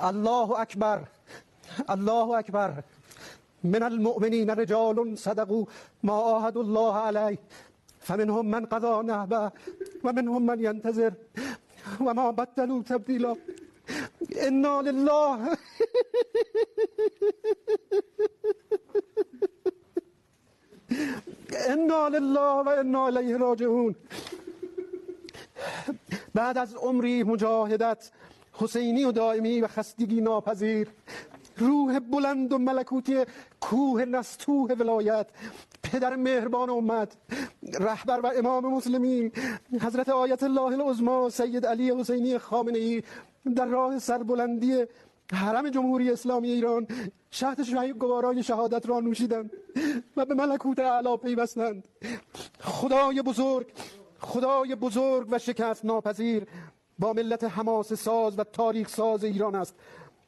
الله اکبر، الله اکبر. من المؤمنین رجال صدقوا ما عاهدوا الله علیه فمنهم من قضى نحبه و منهم من ينتظر و ما بدلوا تبدیلا. انا لله انا لله و انا الیه راجعون. بعد از عمری مجاهدت حسینی و دائمی و خستگی ناپذیر، روح بلند و ملکوتی کوه نستوه ولایت، پدر مهربان امت، رهبر و امام مسلمین حضرت آیت الله العظمی سید علی حسینی خامنه‌ای در راه سربلندی حرم جمهوری اسلامی ایران شهد گوارای شهادت را نوشیدند و به ملکوت اعلی پیوستند. خدای بزرگ، خدای بزرگ و شکست ناپذیر با ملت حماسه ساز و تاریخ ساز ایران است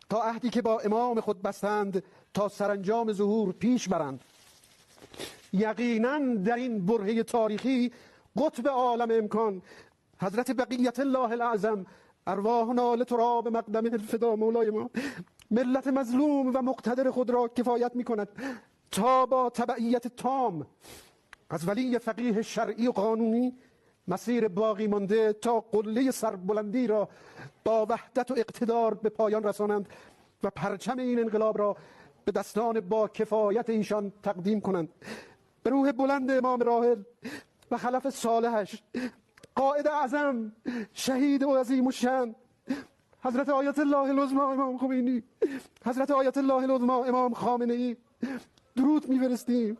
تا عهدی که با امام خود بستند تا سرانجام ظهور پیش برند. یقینا در این برهه تاریخی قطب عالم امکان حضرت بقیت الله الاعظم ارواحنا لتراب مقدم الفدا مولای ما ملت مظلوم و مقتدر خود را کفایت می کند تا با تبعیت تام از ولی فقیه شرعی و قانونی مسیر باقی مانده تا قله سربلندی را با وحدت و اقتدار به پایان رسانند و پرچم این انقلاب را به دستان با کفایت ایشان تقدیم کنند. به روح بلند امام راحل و خلف صالحش، قائد اعظم، شهید و عظیم الشأن حضرت آیت الله العظمی امام خمینی، حضرت آیت الله العظمی امام خامنه‌ای درود می‌فرستیم.